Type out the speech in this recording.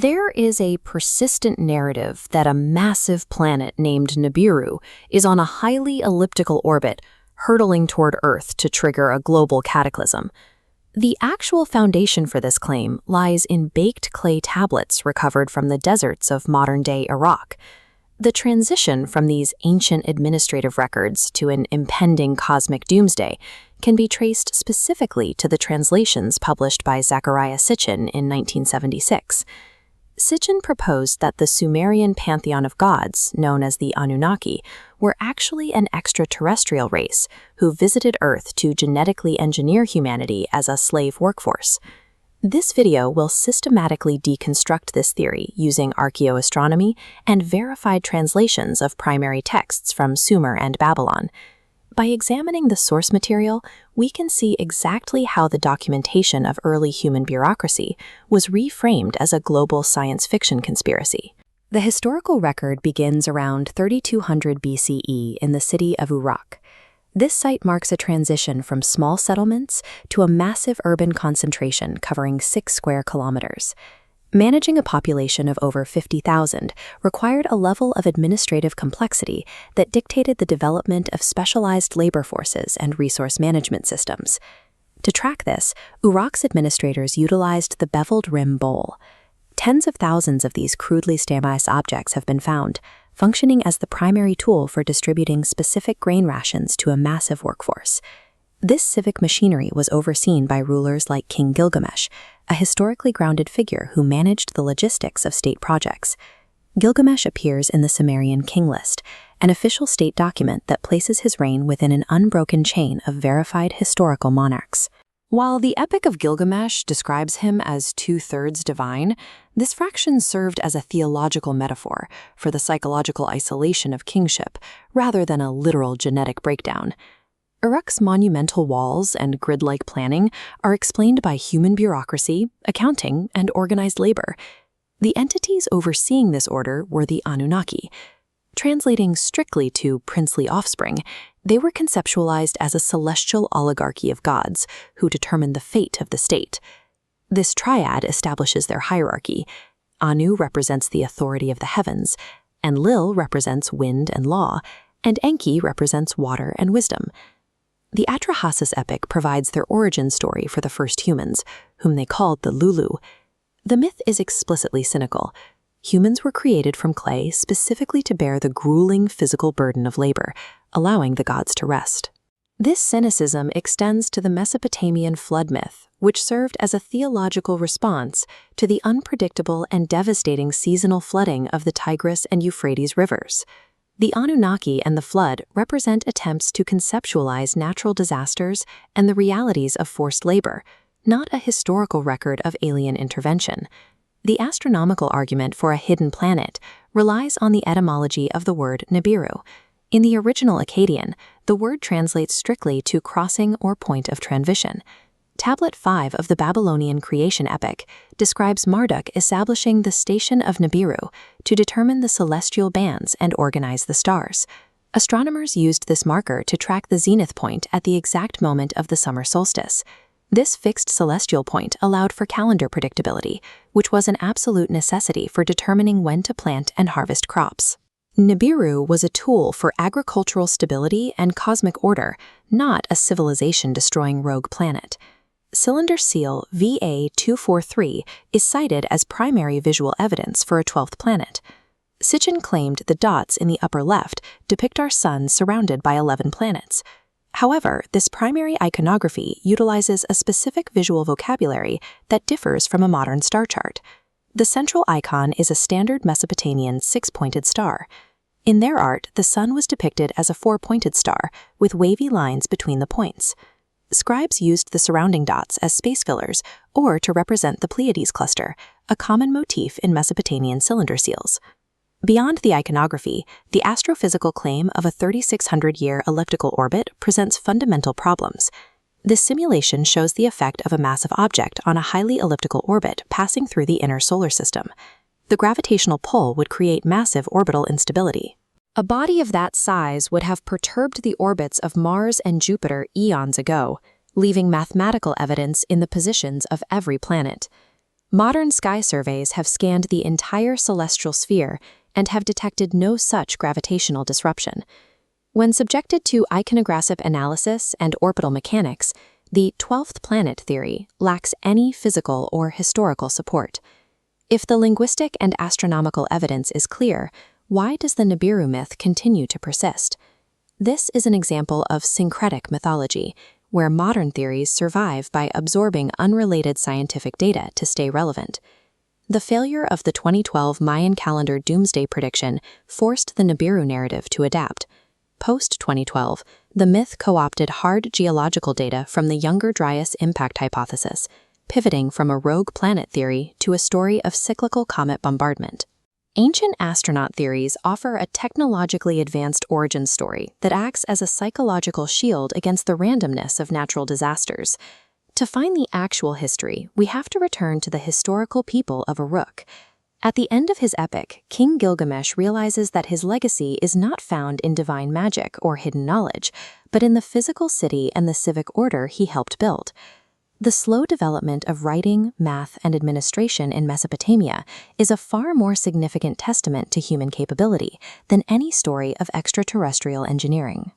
There is a persistent narrative that a massive planet named Nibiru is on a highly elliptical orbit, hurtling toward Earth to trigger a global cataclysm. The actual foundation for this claim lies in baked clay tablets recovered from the deserts of modern-day Iraq. The transition from these ancient administrative records to an impending cosmic doomsday can be traced specifically to the translations published by Zecharia Sitchin in 1976. Sitchin proposed that the Sumerian pantheon of gods, known as the Anunnaki, were actually an extraterrestrial race who visited Earth to genetically engineer humanity as a slave workforce. This video will systematically deconstruct this theory using archaeoastronomy and verified translations of primary texts from Sumer and Babylon. By examining the source material, we can see exactly how the documentation of early human bureaucracy was reframed as a global science fiction conspiracy. The historical record begins around 3200 BCE in the city of Uruk. This site marks a transition from small settlements to a massive urban concentration covering 6 square kilometers. Managing a population of over 50,000 required a level of administrative complexity that dictated the development of specialized labor forces and resource management systems. To track this, Uruk's administrators utilized the beveled rim bowl. Tens of thousands of these crudely stylized objects have been found, functioning as the primary tool for distributing specific grain rations to a massive workforce. This civic machinery was overseen by rulers like King Gilgamesh, a historically grounded figure who managed the logistics of state projects. Gilgamesh appears in the Sumerian king list, an official state document that places his reign within an unbroken chain of verified historical monarchs. While the Epic of Gilgamesh describes him as 2/3 divine, this fraction served as a theological metaphor for the psychological isolation of kingship rather than a literal genetic breakdown. Uruk's monumental walls and grid-like planning are explained by human bureaucracy, accounting, and organized labor. The entities overseeing this order were the Anunnaki. Translating strictly to princely offspring, they were conceptualized as a celestial oligarchy of gods who determined the fate of the state. This triad establishes their hierarchy. Anu represents the authority of the heavens, Enlil represents wind and law, and Enki represents water and wisdom. The Atrahasis epic provides their origin story for the first humans, whom they called the Lulu. The myth is explicitly cynical. Humans were created from clay specifically to bear the grueling physical burden of labor, allowing the gods to rest. This cynicism extends to the Mesopotamian flood myth, which served as a theological response to the unpredictable and devastating seasonal flooding of the Tigris and Euphrates rivers. The Anunnaki and the flood represent attempts to conceptualize natural disasters and the realities of forced labor, not a historical record of alien intervention. The astronomical argument for a hidden planet relies on the etymology of the word Nibiru. In the original Akkadian, the word translates strictly to crossing or point of transition. Tablet 5 of the Babylonian creation epic describes Marduk establishing the station of Nibiru to determine the celestial bands and organize the stars. Astronomers used this marker to track the zenith point at the exact moment of the summer solstice. This fixed celestial point allowed for calendar predictability, which was an absolute necessity for determining when to plant and harvest crops. Nibiru was a tool for agricultural stability and cosmic order, not a civilization-destroying rogue planet. Cylinder seal VA243 is cited as primary visual evidence for a 12th planet. Sitchin claimed the dots in the upper left depict our sun surrounded by 11 planets. However, this primary iconography utilizes a specific visual vocabulary that differs from a modern star chart. The central icon is a standard Mesopotamian 6-pointed star. In their art, the sun was depicted as a 4-pointed star with wavy lines between the points. Scribes used the surrounding dots as space fillers or to represent the Pleiades cluster, a common motif in Mesopotamian cylinder seals. Beyond the iconography, the astrophysical claim of a 3,600-year elliptical orbit presents fundamental problems. This simulation shows the effect of a massive object on a highly elliptical orbit passing through the inner solar system. The gravitational pull would create massive orbital instability. A body of that size would have perturbed the orbits of Mars and Jupiter eons ago, leaving mathematical evidence in the positions of every planet. Modern sky surveys have scanned the entire celestial sphere and have detected no such gravitational disruption. When subjected to iconographic analysis and orbital mechanics, the 12th planet theory lacks any physical or historical support. If the linguistic and astronomical evidence is clear, why does the Nibiru myth continue to persist? This is an example of syncretic mythology, where modern theories survive by absorbing unrelated scientific data to stay relevant. The failure of the 2012 Mayan calendar doomsday prediction forced the Nibiru narrative to adapt. Post-2012, the myth co-opted hard geological data from the Younger Dryas impact hypothesis, pivoting from a rogue planet theory to a story of cyclical comet bombardment. Ancient astronaut theories offer a technologically advanced origin story that acts as a psychological shield against the randomness of natural disasters. To find the actual history, we have to return to the historical people of Uruk. At the end of his epic, King Gilgamesh realizes that his legacy is not found in divine magic or hidden knowledge, but in the physical city and the civic order he helped build. The slow development of writing, math, and administration in Mesopotamia is a far more significant testament to human capability than any story of extraterrestrial engineering.